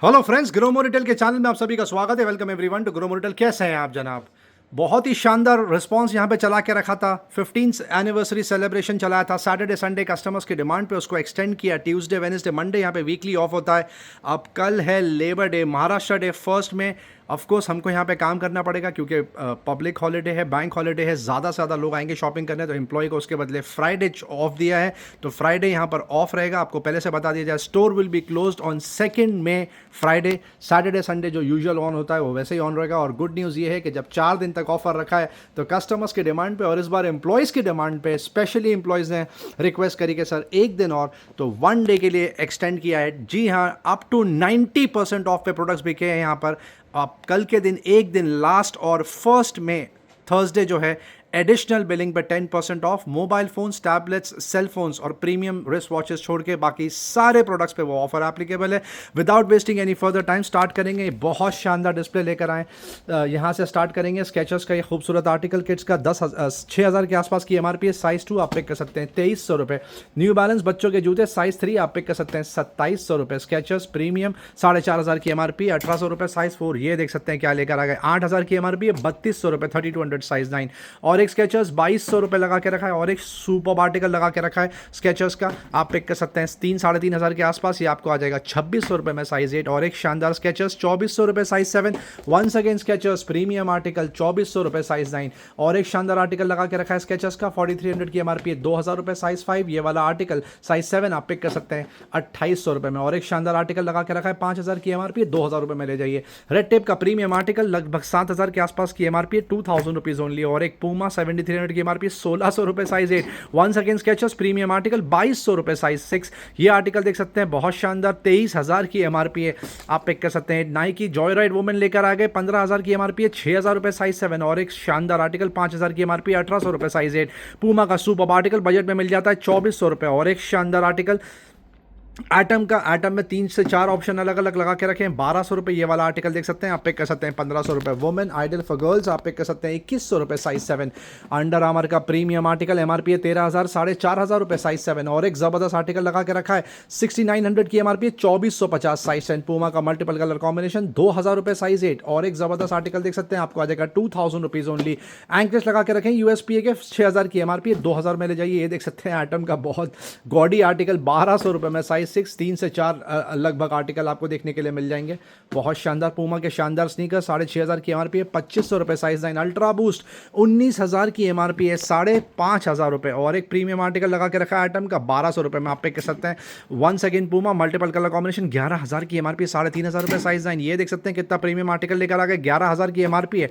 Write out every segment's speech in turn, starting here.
Hello friends, Gromo retail के channel में आप सभी का स्वागत है। Welcome everyone to Gromo retail. कैसे हैं आप जनाब? बहुत ही शानदार रिस्पांस यहाँ पे चला के रखा था। 15th एनिवर्सरी सेलिब्रेशन चलाया था। सैटरडे संडे कस्टमर्स की डिमांड पे उसको एक्सटेंड किया। ट्यूसडे वेडनेसडे मंडे यहाँ पे वीकली ऑफ होता है। अब कल है लेबर डे, महाराष्ट्र डे 1 में। ऑफ कोर्स हमको यहाँ पे काम करना पड़ेगा क्योंकि पब्लिक हॉलीडे है, बैंक हॉलीडे है। ज़्यादा से ज़्यादा लोग आएंगे शॉपिंग करने, तो एम्प्लॉय को उसके बदले फ्राइडे ऑफ दिया है। तो फ्राइडे यहाँ पर ऑफ रहेगा। आपको पहले से बता दिया जाए, store will be closed on 2 May Friday. Saturday Sunday जो यूजुअल ऑन होता है वो वैसे ही ऑन रहेगा। और गुड न्यूज़ ये है कि जब 4 दिन तक ऑफर रखा है तो कस्टमर्स की डिमांड पे और इस बार एम्प्लॉयज़ की डिमांड पे स्पेशली एम्प्लॉयज़ ने रिक्वेस्ट करी कि सर एक दिन और, तो 1 डे के लिए एक्सटेंड किया है। जी हाँ, अप टू 90% ऑफ पे प्रोडक्ट्स बिके हैं यहाँ पर। आप कल के दिन एक दिन लास्ट और 1 में थर्सडे जो है एडिशनल बिलिंग पे 10% off. Mobile phones, tablets, cell phones और प्रीमियम रिस्ट वॉचेस छोड़ के बाकी सारे प्रोडक्ट्स पे वो ऑफर एप्लीकेबल है। Without wasting any further time start करेंगे। बहुत शानदार डिस्प्ले लेकर आए। यहाँ से स्टार्ट करेंगे। स्केचर्स का ये खूबसूरत आर्टिकल किड्स का 6,000 के आसपास की MRP है। साइज 2 आप पिक कर सकते हैं 2300 रुपये। न्यू बैलेंस बच्चों के जूते साइज 3 आप पिक कर सकते हैं 2700 रुपये। स्केचर्स प्रीमियम 4,500 की MRP, 1800 रुपये। साइज 4 ये देख सकते हैं क्या लेकर आ गए। 8,000 की MRP है, 3200 रुपये। 3200 साइज 9। और एक स्केचर्स 2200 रुपये लगा के रखा है। और एक सुपर आर्टिकल लगा के रखा है स्केचर्स का, आप पिक कर सकते हैं 3-3,500 के आसपास। ये आपको आ जाएगा 2600 रुपये में साइज 8। और एक शानदार स्केचर्स 2400 रुपये size 7। Once again Skechers premium article 2400 रुपये साइज 9। और एक शानदार आर्टिकल लगा के रखा है स्केचर्स का, 4300 की MRP है, 2000 रुपये साइज 5। ये वाला आर्टिकल साइज 7 आप पिक कर सकते हैं 2800 रुपये में। और एक शानदार आर्टिकल लगा के रखा है 5000 की MRP है, 2000 रुपये में ले जाइए। रेड टेप का प्रीमियम आर्टिकल लगभग 7000 के आसपास की MRP है, 2000 रुपीज ओनली। और एक पूमा 7300 की MRP 1600 रुपये size 8। Once again Skechers premium article 2200 रुपये साइज 6। ये आर्टिकल देख सकते हैं बहुत शानदार, 23,000 की MRP है, आप पिक कर सकते हैं। नाइकी जॉय राइड वुमेन लेकर आ गए, 15,000 की MRP है, 6,000 रुपये साइज 7। और एक शानदार आर्टिकल 5,000 की MRP, 1800 रुपये साइज 8। पूमा का सुपर आर्टिकल बजट में मिल जाता है 2400 रुपये। और एक शानदार आर्टिकल एटम में 3 से 4 ऑप्शन अलग अलग लगा के रखे हैं, 1200 रुपये। ये वाला आर्टिकल देख सकते हैं, आप पिक कर सकते हैं 1500 रुपये। वुमेन आइडल फॉर गर्ल्स आप पिक कर सकते हैं 2100 रुपये साइज 7। अंडर आर्मर का प्रीमियम आर्टिकल MRP है 13,000, 4,500 रुपये साइज 7। और एक जबरदस्त आर्टिकल लगा के रखा है 6900 की MRP है, 2450 साइज 10। पूमा का मल्टीपल कलर कॉम्बिनेशन 2000 रुपये साइज 8। और एक जबरदस्त आर्टिकल देख सकते हैं, आपको आ जाएगा 2000 रुपीज ओनली। एंकलेस लगा के रखें USPA के, 6000 की MRP है, 2000 में ले जाइए। ये देख सकते हैं एटम का बहुत गॉडी आर्टिकल 1200 रुपये में साइज 6। 3 से 4 लगभग आर्टिकल आपको देखने के लिए मिल जाएंगे। बहुत शानदार पूमा के शानदार स्नीकर 6,500 की MRP है, 2500 रुपये साइज 9। अल्ट्रा बूस्ट 19,000 की MRP है, 5,500 रुपये। और एक प्रीमियम आर्टिकल लगा के रखा है आइटम का 1200 रुपये में, आप पे कर सकते हैं। Once again Puma multiple colour combination 11,000 की MRP, 3,500 रुपये साइज 9। ये देख सकते हैं कितना प्रीमियम आर्टिकल लेकर आ गए, 11,000 की MRP है,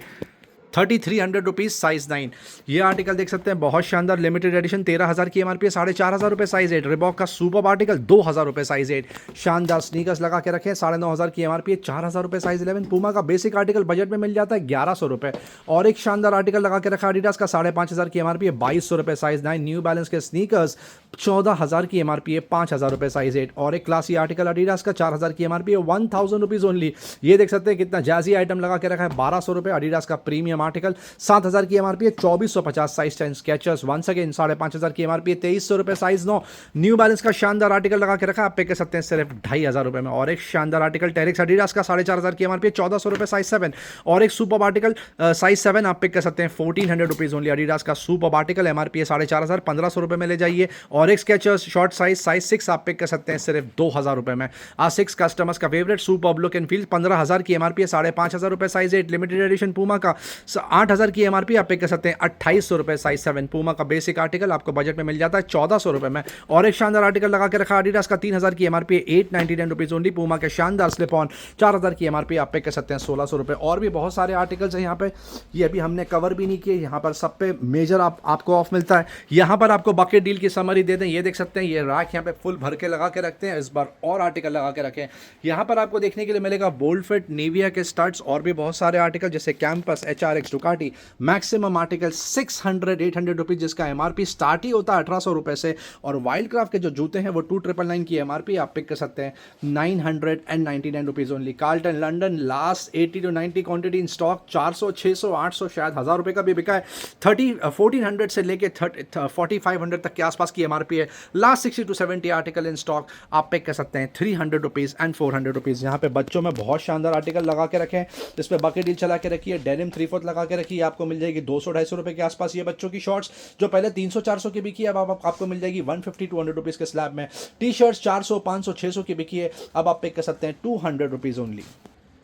3,300 रुपीज़ साइज 9। ये आर्टिकल देख सकते हैं बहुत शानदार लिमिटेड एडिशन, 13,000 की MRP है, 4,500 रुपये साइज 8। रिबॉक का सुपर आर्टिकल 2,000 रुपये साइज 8। शानदार स्नीकर्स लगा के रखे हैं, 9,500 की MRP है, 4,000 रुपये साइज 11। पूमा का बेसिक आर्टिकल बजट में मिल जाता है 1100 रुपये। और एक शानदार आर्टिकल लगा के रखा एडिडास का 5,500 की MRP है, 2,200 रुपये साइज 9। न्यू बैलेंस के स्नीकर्स 14,000 की MRP है, 5,000 रुपये साइज 8। और एक क्लासी आर्टिकल एडिडास का 4,000 की MRP है, 1,000 रुपीज़ ओनली। ये देख सकते हैं कितना जैजी आइटम लगा के रखा है, 1,200 रुपये। एडिडास का प्रीमियम आर्टिकल 7,000 की MRP है, 2,450 साइज 10। स्केचर्स वंस अगेन 5,500 की MRP है, 2,300 रुपये साइज 9। न्यू बैलेंस का शानदार आर्टिकल लगा के रखा, आप पे कर सकते हैं सिर्फ 2,500 रुपये में। और एक शानदार आर्टिकल टेरिक्स एडिडास का 4,500 की MRP है, 1,400 रुपये साइज 7। और एक सुपर आर्टिकल साइज 7 आप पिक कर सकते हैं 1,400 रुपीज़ ओनली। एडिडास का सुपर आर्टिकल MRP है 4,500, 1,500 रुपये में ले जाइए। और एक स्केचर्स शॉर्ट साइज 6 आप पिक कर सकते हैं सिर्फ 2,000 रुपये में। A6 कस्टमर्स का favourite super look and feel 15,000 की MRP है, 5,500 रुपये साइज 8। लिमिटेड एडिशन पूमा का 8,000 की MRP आप पे कर सकते हैं 2,800 रुपये साइज 7। पूमा का बेसिक आर्टिकल आपको बजट में मिल जाता है 1,400 रुपये में। और एक शानदार आर्टिकल लगा के रखा एडिडास का 3,000 की MRP है, 899 रुपीज़ ओनली। पूमा के शानदार स्लिप ऑन 4,000 की MRP आप पे कर सकते हैं 1,600 रुपये। और भी बहुत सारे आर्टिकल्स हैं यहाँ पे, ये अभी हमने कवर भी नहीं किए। यहाँ पर सब पे मेजर आपको ऑफ मिलता है। यहाँ पर आपको बकेट डील की समरी दे दें, ये देख सकते हैं ये रैक यहाँ पे फुल भर के लगा के रखते हैं। इस बार और आर्टिकल लगा के रखें। यहाँ पर आपको देखने के लिए मिलेगा बोल्ड फिट, नेविया के स्टड्स और भी बहुत सारे आर्टिकल जैसे campus, HR bikes Ducati, maximum article 600-800 rupees, जिसका एमआरपी स्टार्ट ही होता है 1800 रुपये से। और वाइल्ड क्राफ्ट के जो जूते हैं वो 2999 की एमआरपी आप पिक कर सकते हैं 999 rupees only. Carlton London last 80 to 90 quantity in stock, 400, 600, 800, शायद 1000 रुपये का भी बिका है। 1400 से लेके 4500 तक के आसपास की एमआरपी है। Last 60 to 70 article in stock आप पिक कर सकते हैं 300 रुपीज़ एंड 400 रुपीज़। यहाँ पे बच्चों में बहुत शानदार आर्टिकल लगा के रखे हैं, इस पर बकेट डील चला के रखी है। डेनिम 3/4 लगा के रखी है, आपको मिल जाएगी 200-250 रुपये के आसपास। ये बच्चों की शॉर्ट्स जो पहले 300-400 की बिकी है, अब आपको मिल जाएगी 150-200 रुपीज़ के स्लैब में। टी शर्ट्स 400, 500, 600 की बिकी है, अब आप पिक कर सकते हैं 200 रुपीज़ ओनली।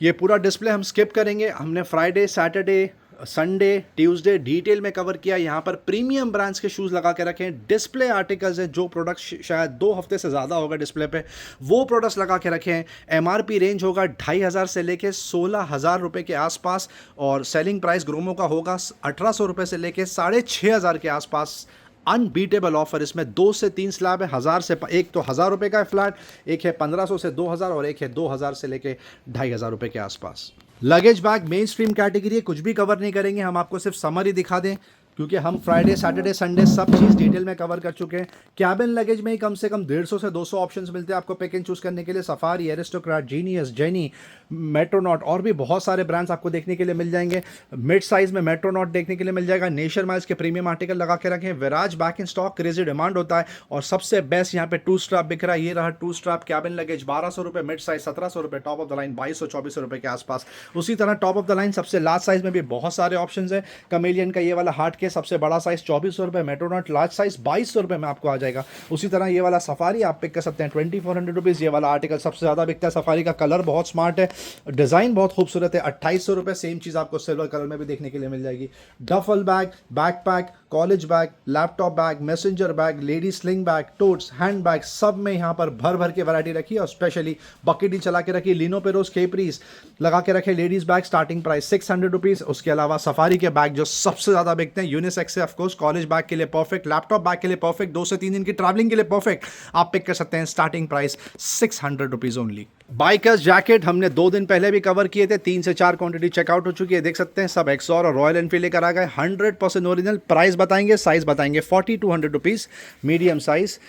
ये पूरा डिस्प्ले हम स्किप करेंगे, हमने Friday, Saturday, Sunday, Tuesday detail में कवर किया। यहाँ पर प्रीमियम ब्रांड्स के शूज़ लगा के रखे हैं, डिस्प्ले आर्टिकल्स हैं, जो प्रोडक्ट्स शायद 2 हफ्ते से ज़्यादा होगा डिस्प्ले पे, वो प्रोडक्ट्स लगा के रखे हैं। एमआरपी रेंज होगा 2500 से लेके 16000 रुपये के आसपास, और सेलिंग प्राइस ग्रोमो का होगा 1800 रुपये से लेके 6500 के आसपास। अनबीटेबल ऑफर, इसमें 2 से 3 स्लैब है, 1000 से, एक तो 1000 रुपये का है फ्लैट, एक है 1500 से 2000, और एक है 2000 से लेके 2500 रुपये के आसपास। Luggage bag main stream category है, कुछ भी कवर नहीं करेंगे, हम आपको सिर्फ समरी दिखा दें, क्योंकि हम फ्राइडे, सैटरडे, संडे सब चीज़ डिटेल में कवर कर चुके हैं। कैबिन लगेज में ही कम से कम 150 से 200 ऑप्शंस मिलते हैं आपको पिक एंड चूज़ करने के लिए। सफारी, एरिस्टोक्रेट, जीनियस, जेनी, मेट्रोनॉट, और भी बहुत सारे ब्रांड्स आपको देखने के लिए मिल जाएंगे। मिड साइज़ में मेट्रोनॉट देखने के लिए मिल जाएगा। नेचर माइल्स के प्रीमियम आर्टिकल लगा के रखें। Viraj back in stock, crazy demand होता है, और सबसे बेस्ट यहाँ पे 2 स्ट्रैप बिक रहा है। ये रहा 2 स्ट्रैप कैबिन लगेज, 1200 रुपये, मिड साइज 1700 रुपये, टॉप ऑफ द लाइन 2200-2400 रुपये के आसपास। उसी तरह टॉप ऑफ द लाइन सबसे लार्ज साइज में भी बहुत सारे ऑप्शन है। कमेलियन का ये वाला हार्ट के सबसे बड़ा साइज 2400 रुपये, मेट्रोनॉट लार्ज साइज 2200 रुपये में आपको आ जाएगा। उसी तरह ये वाला सफारी आप पिक कर सकते हैं 2400 रुपीज़। ये वाला आर्टिकल सबसे ज़्यादा बिकता है सफारी का। कलर बहुत स्मार्ट है, डिज़ाइन बहुत खूबसूरत है, 2800 रुपये। सेम चीज़ आपको सिल्वर कलर में भी देखने के लिए मिल जाएगी। Duffel bag, backpack, college bag, laptop bag, messenger bag, lady sling bag, टोट्स, hand bag, सब में यहाँ पर भर भर के वैरायटी रखी है, और स्पेशली बकेट डील चला के रखी है। लिनो पेरोस केप्रीज लगा के रखे, ladies bag starting price 600 rupees. उसके अलावा सफारी के बैग जो सबसे ज़्यादा बिकते हैं, यूनिसेक्स से ऑफकोर्स, कॉलेज बैग के लिए परफेक्ट, लैपटॉप बैग के लिए परफेक्ट, 2 से 3 दिन की ट्रैवलिंग के लिए परफेक्ट, आप पिक कर सकते हैं। Starting price 600 rupees only. Bikers jacket हमने 2 दिन पहले भी कवर किए थे, 3 से 4 क्वांटिटी चेकआउट हो चुकी है, देख सकते हैं। सब एक्सॉर और रॉयल एनफील्ड लेकर आ गए, 100% ओरिजिनल। प्राइस बताएंगे, साइज बताएंगे, 40 to 100 रुपीज़ मीडियम साइज।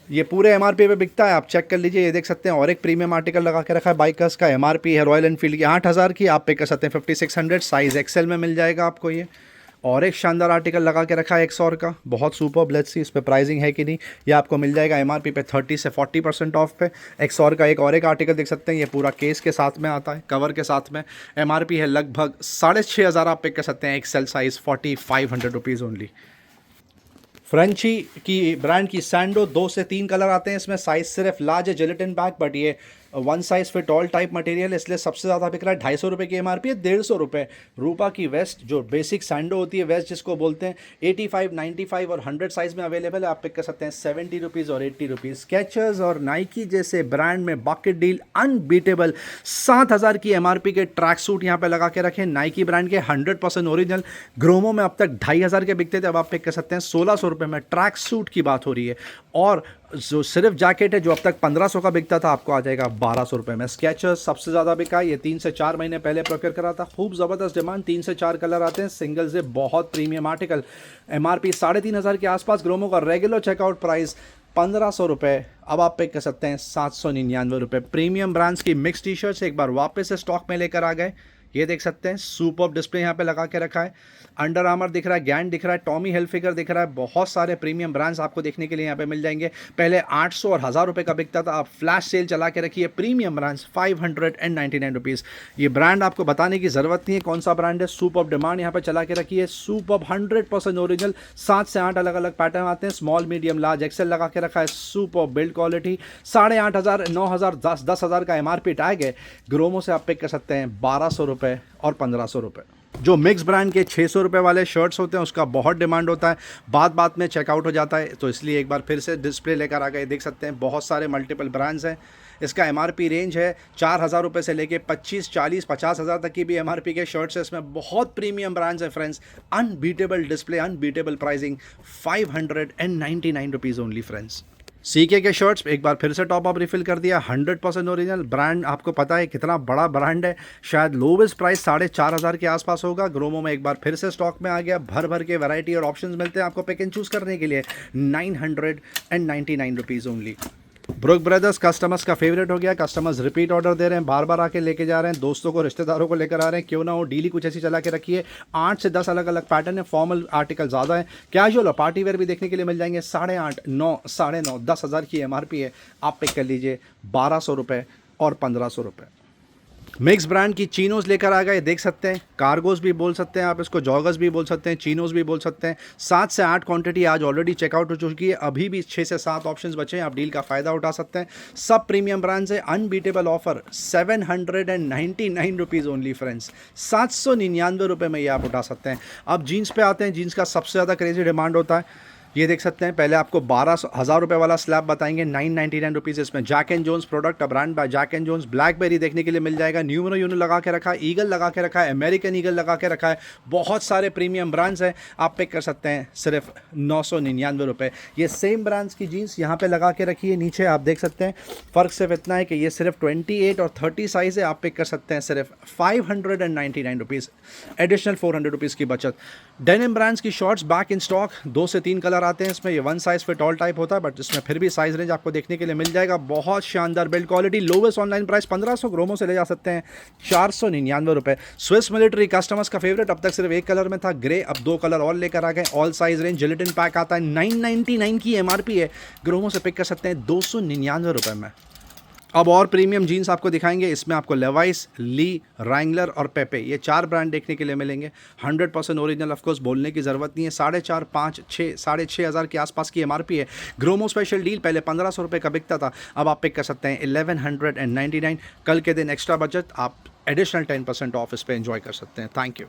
ये पूरे एमआरपी पे बिकता है, आप चेक कर लीजिए, ये देख सकते हैं। और एक प्रीमियम आर्टिकल लगा के रखा है बाइकर्स का, एमआरपी है रॉयल एनफील्ड की 8000 की, आप पे कर सकते हैं 5600, साइज एक्सेल में मिल जाएगा आपको ये। और एक शानदार आर्टिकल लगा के रखा है एक्सॉर का, बहुत सुपर। लेट्स सी इस पर प्राइसिंग है कि नहीं। ये आपको मिल जाएगा एमआरपी पे 30 से 40% ऑफ पे। एक्सॉर का एक और एक आर्टिकल देख सकते हैं, ये पूरा केस के साथ में आता है, कवर के साथ में। एमआरपी है लगभग 6500, आप पिक कर सकते हैं। XL size 4500 rupees only. Frenchie की ब्रांड की सैंडो, 2 से 3 कलर आते हैं इसमें, साइज सिर्फ लार्ज है, जिलेटिन बैग, बट ये 1 size fit all type material, इसलिए सबसे ज़्यादा बिक रहा है। 250 रुपये की एमआरपी है, 150 रुपये। रूपा की वेस्ट, जो बेसिक सैंडो होती है, वेस्ट जिसको बोलते हैं, 85, 95 और 100 साइज में अवेलेबल है, आप पिक कर सकते हैं 70 रुपीज़ और 80 रुपीज़। स्केचर्स और नाइकी जैसे ब्रांड में बकेट डील अनबीटेबल, 7000 की एमआरपी के ट्रैक सूट यहाँ पे लगा के रखें, नाइकी ब्रांड के 100% ओरिजिनल। ग्रोमो में अब तक 2500 के बिकते थे, अब आप पिक कर सकते हैं 1600 रुपये में। ट्रैक सूट की बात हो रही है। और जो सिर्फ जैकेट है, जो अब तक 1500 का बिकता था, आपको आ जाएगा 1200 रुपये में। स्केचर्स सबसे ज़्यादा बिका, ये 3 से 4 महीने पहले प्रोक्योर करा था, खूब ज़बरदस्त डिमांड, 3 से 4 कलर आते हैं, सिंगल से बहुत प्रीमियम आर्टिकल। एमआरपी 3500 के आसपास, ग्रोमो का रेगुलर चेकआउट प्राइस 1500 रुपये, अब आप पे कर सकते हैं 799 रुपये। प्रीमियम ब्रांड्स की मिक्स टी शर्ट्स एक बार वापस से स्टॉक में लेकर आ गए, ये देख सकते हैं। सुपर डिस्प्ले यहाँ पे लगा के रखा है। अंडर आर्मर दिख रहा है, गैंड दिख रहा है, टॉमी हिलफिगर दिख रहा है, बहुत सारे प्रीमियम ब्रांड्स आपको देखने के लिए यहाँ पे मिल जाएंगे। पहले 800 और 1000 रुपये का बिकता था, अब फ्लैश सेल चला के रखी है। Premium brands 599 rupees. ये ब्रांड आपको बताने की ज़रूरत नहीं है कौन सा ब्रांड है, सुपर डिमांड यहाँ पे चला के रखी है। सुपर 100% ओरिजिनल, 7 से 8 अलग अलग पैटर्न आते हैं, स्मॉल, मीडियम, लार्ज, एक्सेल लगा के रखा है। सुपर बिल्ड क्वालिटी, 8500, 9000, 10,000 का एमआरपी टैग है। ग्रोमो से आप पिक कर सकते हैं 1200 रुपये और 1500 रुपये। जो मिक्स ब्रांड के 600 रुपये वाले शर्ट्स होते हैं, उसका बहुत डिमांड होता है, बात में चेकआउट हो जाता है, तो इसलिए एक बार फिर से डिस्प्ले लेकर आ गए। देख सकते हैं बहुत सारे मल्टीपल ब्रांड्स हैं। इसका एमआरपी रेंज है 4000 रुपये से लेके 25, 40, 50,000 तक की भी एमआरपी के शर्ट्स है। इसमें बहुत प्रीमियम ब्रांड्स हैं friends. Unbeatable display, unbeatable pricing, 599 rupees only friends. CK के शर्ट्स एक बार फिर से टॉप अप रिफिल कर दिया, 100% ओरिजिनल ब्रांड। आपको पता है कितना बड़ा ब्रांड है, शायद लोवेस्ट प्राइस 4,500 के आसपास होगा। ग्रोमो में एक बार फिर से स्टॉक में आ गया, भर भर के वैरायटी और ऑप्शंस मिलते हैं आपको पिक एंड चूज़ करने के लिए। 999 rupees only. Brooks Brothers customers का फेवरेट हो गया, कस्टमर्स रिपीट ऑर्डर दे रहे हैं, बार बार आके लेके जा रहे हैं, दोस्तों को रिश्तेदारों को लेकर आ रहे हैं, क्यों ना हो डीली कुछ ऐसी चला के रखिए। 8 से 10 अलग अलग पैटर्न है, फॉर्मल आर्टिकल ज़्यादा है, कैजुअल और पार्टी वेयर भी देखने के लिए मिल जाएंगे। 8,500, 9, 9.5, 10,000 की MRP है, आप पिक कर लीजिए 1,200 रुपये और 1,500 रुपये। मिक्स ब्रांड की चीनोज लेकर आ गए, देख सकते हैं, कार्गोस भी बोल सकते हैं आप इसको, जॉगर्स भी बोल सकते हैं, चीनोज भी बोल सकते हैं। 7 से 8 क्वांटिटी आज ऑलरेडी चेकआउट हो चुकी है, अभी भी 6 से 7 ऑप्शंस बचे हैं, आप डील का फ़ायदा उठा सकते हैं। सब प्रीमियम ब्रांड्स है, unbeatable offer 799 rupees only friends, 799 रुपये में ये आप उठा सकते हैं। अब जीन्स पे आते हैं, जीन्स का सबसे ज़्यादा क्रेजी डिमांड होता है, ये देख सकते हैं। पहले आपको 12,000 रुपये वाला स्लैब बताएंगे, 999 रुपीज़। इसमें Jack and Jones product, brand by Jack and Jones, Blackberry देखने के लिए मिल जाएगा, न्यूमरो यूनो लगा के रखा है, ईगल लगा के रखा है, अमेरिकन ईगल लगा के रखा है, बहुत सारे प्रीमियम ब्रांड्स हैं, आप पिक कर सकते हैं सिर्फ 999 रुपये। ये सेम ब्रांड्स की जीन्स यहाँ पे लगा के रखी है, नीचे आप देख सकते हैं। फ़र्क सिर्फ इतना है कि ये सिर्फ 28 और 30 साइज़ है, आप पिक कर सकते हैं सिर्फ 599 रुपीज़, एडिशनल 400 रुपीज़ की बचत। डेनिम ब्रांड्स की शॉर्ट्स बैक इन स्टॉक, 2 से 3 कलर आते हैं इसमें, ये 1 साइज फिट ऑल टाइप होता है, बट इसमें फिर भी साइज रेंज आपको देखने के लिए मिल जाएगा। बहुत शानदार build quality, lowest online price 1,500, Gromo से ले जा सकते हैं 499 रुपये। स्विस मिलिट्री कस्टमर्स का फेवरेट, अब तक सिर्फ एक कलर में था ग्रे, अब 2 कलर और लेकर आ गए, all size range, gelatin pack आता है, 999 की MRP है, ग्रोमो से पिक कर सकते हैं 299 रुपये में। अब और प्रीमियम जीन्स आपको दिखाएंगे, इसमें आपको लेवाइस, ली, रैंगलर और पेपे, ये 4 ब्रांड देखने के लिए मिलेंगे। 100% ओरिजिनल, ऑफकोर्स बोलने की ज़रूरत नहीं है। 4,500, 5, 6, 6,500 के आसपास की MRP है। ग्रोमो स्पेशल डील, पहले 1,500 रुपये का बिकता था, अब आप पिक कर सकते हैं 1,199। कल के दिन एक्स्ट्रा बजट, आप एडिशनल 10% ऑफ इस पर एंजॉय कर सकते हैं। Thank you.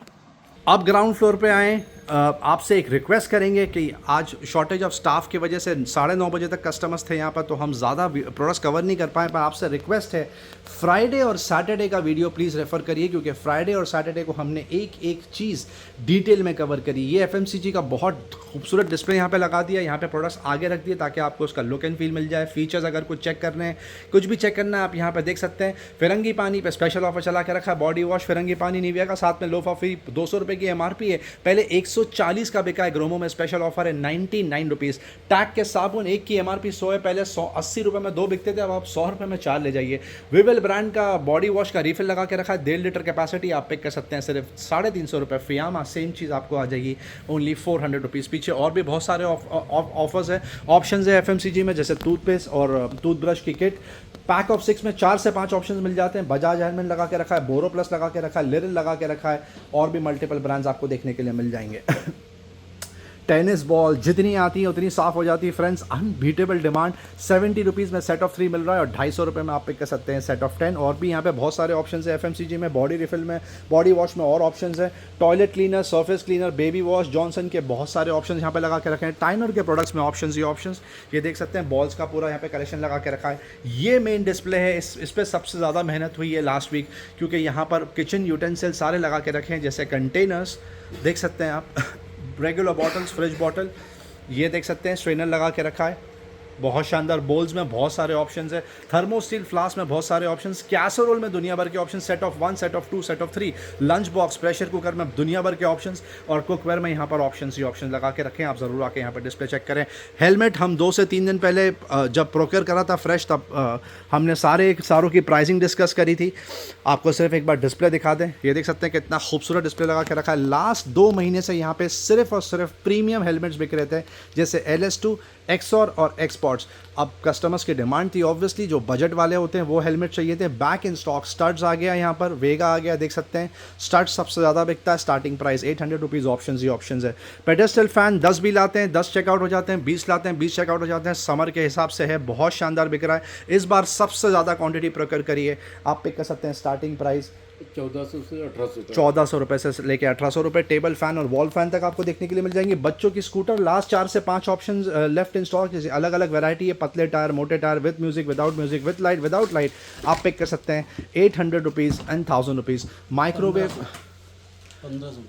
अब ग्राउंड फ्लोर पे आएँ, आपसे एक रिक्वेस्ट करेंगे कि आज शॉर्टेज ऑफ स्टाफ की वजह से 9:30 बजे तक कस्टमर्स थे यहाँ पर, तो हम ज़्यादा प्रोडक्ट्स कवर नहीं कर पाए, पर आपसे रिक्वेस्ट है फ्राइडे और सैटरडे का वीडियो प्लीज़ रेफ़र करिए, क्योंकि फ्राइडे और सैटरडे को हमने एक एक चीज़ डिटेल में कवर करी। ये FMCG का बहुत खूबसूरत डिस्प्ले यहाँ पे लगा दिया, यहाँ पे प्रोडक्ट्स आगे रख दिए ताकि आपको उसका लुक एंड फील मिल जाए। फीचर्स अगर कुछ चेक करने हैं, कुछ भी चेक करना है, आप यहाँ पे देख सकते हैं। फिरंगी पानी पे स्पेशल ऑफर चला के रखा है, बॉडी वॉश फिरंगी पानी निविया का, साथ में लोफा फ्री, 200 रुपये की MRP है, पहले 140 का बिका है, ग्रोमो में स्पेशल ऑफर है 99 रुपीज़। टैग के साबुन एक की MRP 100 है, पहले 180 रुपये में 2 बिकते थे, अब आप 100 रुपये में 4 ले जाइए। विवेल ब्रांड का बॉडी वॉश का रिफिल लगा के रखा है, 1.5 लीटर कैपेसिटी, आप पिक कर सकते हैं सिर्फ 350 रुपये। फियामा सेम चीज़ आपको आ जाएगी ओनली 400 रुपीज़। पीछे और भी बहुत सारे ऑफर्स है, ऑप्शन है FMCG में, जैसे टूथपेस्ट और टूथब्रश की किट पैक ऑफ 6 में 4 से 5 ऑप्शंस मिल जाते हैं। बजाज हेलमेट लगा के रखा है, बोरो प्लस लगा के रखा है, लिरिल लगा के रखा है, और भी मल्टीपल ब्रांड्स आपको देखने के लिए मिल जाएंगे। टेनिस बॉल जितनी आती है उतनी साफ़ हो जाती है फ्रेंड्स, अनबीटेबल डिमांड। 70 रुपीज़ में सेट ऑफ 3 मिल रहा है और 250 रुपये में आप पिक कर सकते हैं सेट ऑफ 10। और भी यहाँ पे बहुत सारे ऑप्शंस है FMCG में, बॉडी रिफिल में, बॉडी वॉश में और ऑप्शंस है, toilet cleaner, surface cleaner, baby wash, Johnson के बहुत सारे ऑप्शंस यहाँ पे लगा के रखे हैं। टाइनर के प्रोडक्ट्स में ऑप्शंस ही ऑप्शंस, ये देख सकते हैं, बॉल्स का पूरा यहाँ पे कलेक्शन लगा के रखा है। ये मेन डिस्प्ले है, इस पर सबसे ज़्यादा मेहनत हुई है लास्ट वीक, क्योंकि यहाँ पर किचन यूटेंसिल सारे लगा के रखे हैं, जैसे कंटेनर्स देख सकते हैं आप, रेगुलर बॉटल्स, फ्रिज बॉटल, ये देख सकते हैं, स्ट्रेनर लगा के रखा है, बहुत शानदार। बोल्स में बहुत सारे ऑप्शंस है, थर्मो स्टील फ्लास्क में बहुत सारे ऑप्शंस, कैसरोल में दुनिया भर के option, set of 1, set of 2, set of 3, lunch box, pressure cooker में दुनिया भर के ऑप्शंस, और कुकवेयर में यहाँ पर ऑप्शंस ही ऑप्शन लगा के रखें। आप ज़रूर आके यहाँ पर डिस्प्ले चेक करें। हेलमेट हम 2 से 3 दिन पहले जब प्रोक्योर करा था फ्रेश, तब हमने सारों की प्राइसिंग डिस्कस करी थी। आपको सिर्फ एक बार डिस्प्ले दिखा दें, ये देख सकते हैं कितना खूबसूरत डिस्प्ले लगा के रखा है। लास्ट 2 महीने से यहाँ पे सिर्फ और सिर्फ प्रीमियम हेलमेट्स बिक रहे थे, जैसे LS2, एक्सॉर और एक्सपोर्ट्स। अब कस्टमर्स की डिमांड थी ऑब्वियसली, जो बजट वाले होते हैं वो हेलमेट चाहिए थे। बैक इन स्टॉक स्टड्स आ गया, यहाँ पर वेगा आ गया, देख सकते हैं, स्टड्स सबसे ज़्यादा बिकता है, स्टार्टिंग प्राइस 800 रुपीज़। ऑप्शन ही ऑप्शन है। पेडेस्टल फैन 10 भी लाते हैं, 10 चेकआउट हो जाते हैं, 20 लाते हैं, 20 चेकआउट हो जाते हैं, समर के हिसाब से है, बहुत शानदार बिक रहा है। इस बार सबसे ज़्यादा क्वान्टिटी प्रोक्योर करिए, आप पिक कर सकते हैं स्टार्टिंग प्राइस 1400 से 1800 1400 रुपये से लेके 1800 रुपये। टेबल फैन और वॉल फैन तक आपको देखने के लिए मिल जाएंगे। बच्चों की स्कूटर लास्ट 4 से 5 ऑप्शन लेफ्ट इन स्टॉक, जैसे अलग अलग वैरायटी है, पतले टायर, मोटे tyre, with music, without music, with light, without light, आप पिक कर सकते हैं 800 rupees and 1000 rupees. Microwave 1500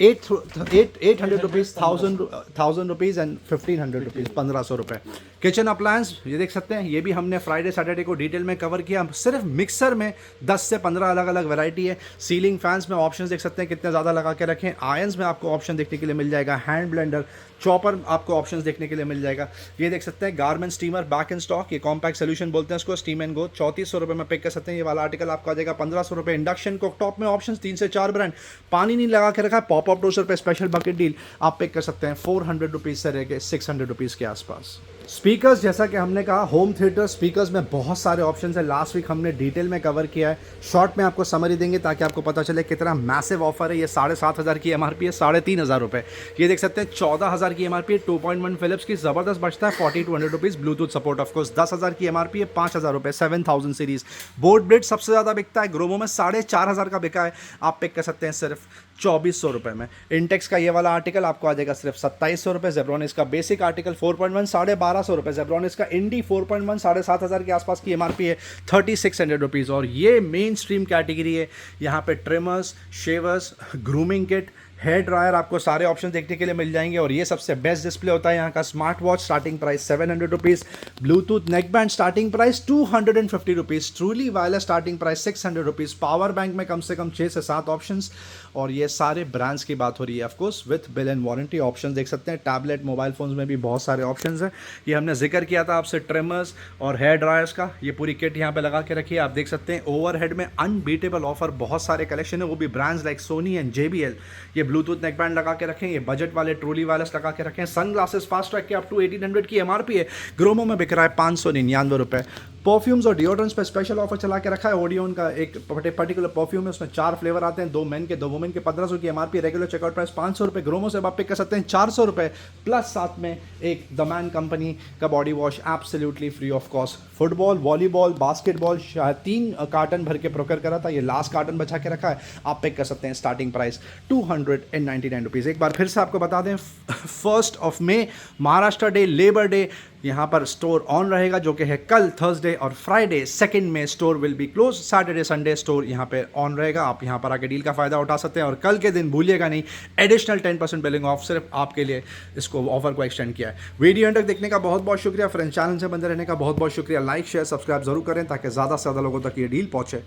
800 rupees, 1000 rupees and 1500 rupees, 1500 रुपये। किचन अप्लायंस ये देख सकते हैं, ये भी हमने फ्राइडे सैटरडे को डिटेल में कवर किया। सिर्फ मिक्सर में 10 से 15 अलग अलग वैरायटी है। सीलिंग फैंस में ऑप्शंस देख सकते हैं कितने ज़्यादा लगा के रखें। आयंस में आपको ऑप्शन देखने के लिए मिल जाएगा। हैंड ब्लेंडर, चॉपर आपको ऑप्शंस देखने के लिए मिल जाएगा। ये देख सकते हैं garment steamer back in stock, ये कॉम्पैक्ट सोल्यूशन बोलते हैं इसको, स्टीम एंड गो, 3400 रुपये में पिक कर सकते हैं। ये वाला आर्टिकल आपको आ जाएगा 1500 रुपये। इंडक्शन कुकटॉप में ऑप्शंस 3 से 4 ब्रांड, पानी नहीं लगा के रखा है, पॉप अप टोस्टर पे स्पेशल बकेट डील आप पिक कर सकते हैं 400 रुपीज़ से रह 600 रुपीज़ के आसपास। स्पीकर्स, जैसा कि हमने कहा होम थिएटर स्पीकर्स में बहुत सारे ऑप्शंस हैं। लास्ट वीक हमने डिटेल में कवर किया है। शॉर्ट में आपको समरी देंगे ताकि आपको पता चले कितना मैसिव ऑफर है। ये 7500 की एमआरपी है, 3500 रुपये। ये देख सकते हैं 14000 की एमआरपी है, 2.1 फिलिप्स की, ज़बरदस्त बचता है 4200 रुपीज़। Bluetooth support of course. 10,000 की एमआरपी है, 5000 रुपये, 7000 सीरीज़। बोर्ड ब्लेड सबसे ज़्यादा बिकता है, ग्रोमो में 4500 का बिका है, आप पिक कर सकते हैं सिर्फ 2400 रुपये में। इंटेक्स का ये वाला आर्टिकल आपको आ जाएगा सिर्फ 2700 रुपये। जेब्रॉनिक्स का बेसिक आर्टिकल 4.1 1250 रुपये। जेब्रॉनिक्स का इंडी 4.1 7500 के आसपास की एमआरपी है, 3600 रुपीज़। और ये मेन स्ट्रीम कैटेगरी है। यहाँ पे trimmers, shavers, grooming kit, hair dryer, आपको सारे ऑप्शन देखने के लिए मिल जाएंगे। और ये सबसे बेस्ट डिस्प्ले होता है यहाँ का। Smart watch starting price 700 rupees. Bluetooth neck band starting price 250 rupees. Truly wireless starting price 600 rupees. Power bank में कम से कम 6 से 7 ऑप्शंस। और ये सारे ब्रांड्स की बात हो रही है of course with bill and warranty. Option देख सकते हैं, टैबलेट मोबाइल फोन्स में भी बहुत सारे ऑप्शंस हैं। ये हमने जिक्र किया था आपसे ट्रिमर्स और हेयर ड्रायर्स का, ये पूरी किट यहाँ पे लगा के रखिए। आप देख सकते हैं ओवरहेड में अनबीटेबल ऑफर, बहुत सारे कलेक्शन है, वो भी brands like Sony and JBL। ये ब्लूटूथ नेक बैंड लगा के रखें, ये बजट वाले ट्रूली वायरलेस लगा के रखें। सन ग्लासेस फास्ट ट्रैक के अप टू 1800 की एमआरपी है, ग्रोमो में बिक रहा है 599 रुपये। परफ्यूम्स और डिओड्रेंट्स पे स्पेशल ऑफर चला के रखा है। ओडियोन का एक पर्टिकुलर परफ्यूम है, उसमें 4 फ्लेवर आते हैं, 2 मेन के 2 वुमेन के। 1500 की एमआरपी, रेगुलर चेकआउट प्राइस 500 रुपये। ग्रोमो से आप पिक कर सकते हैं 400 रुपये प्लस साथ में एक द मैन कंपनी का body wash absolutely free of cost. Football, volleyball, basketball 3 carton भर के प्रोक्योर करा था, ये लास्ट कार्टन बचा के रखा है, आप पिक कर सकते हैं। Starting price 299 rupees. एक बार फिर से आपको बता दें 1 मई महाराष्ट्र डे, लेबर डे, यहाँ पर स्टोर ऑन रहेगा जो कि है कल थर्सडे और Friday. 2 May store will be close. Saturday Sunday store यहाँ पे ऑन रहेगा, आप यहाँ पर आके डील का फ़ायदा उठा सकते हैं। और कल के दिन भूलिएगा नहीं, एडिशनल 10% बिलिंग ऑफ सिर्फ आपके लिए इसको ऑफर को एक्सटेंड किया है। वीडियो एंड तक देखने का बहुत बहुत शुक्रिया। फ्रेंड चैनल से बंदे रहने का बहुत बहुत शुक्रिया। लाइक शेयर सब्सक्राइब जरूर करें ताकि ज़्यादा से ज़्यादा लोगों तक ये डील पहुँचे।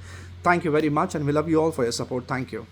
Thank you very much and we love you all for your support. Thank you.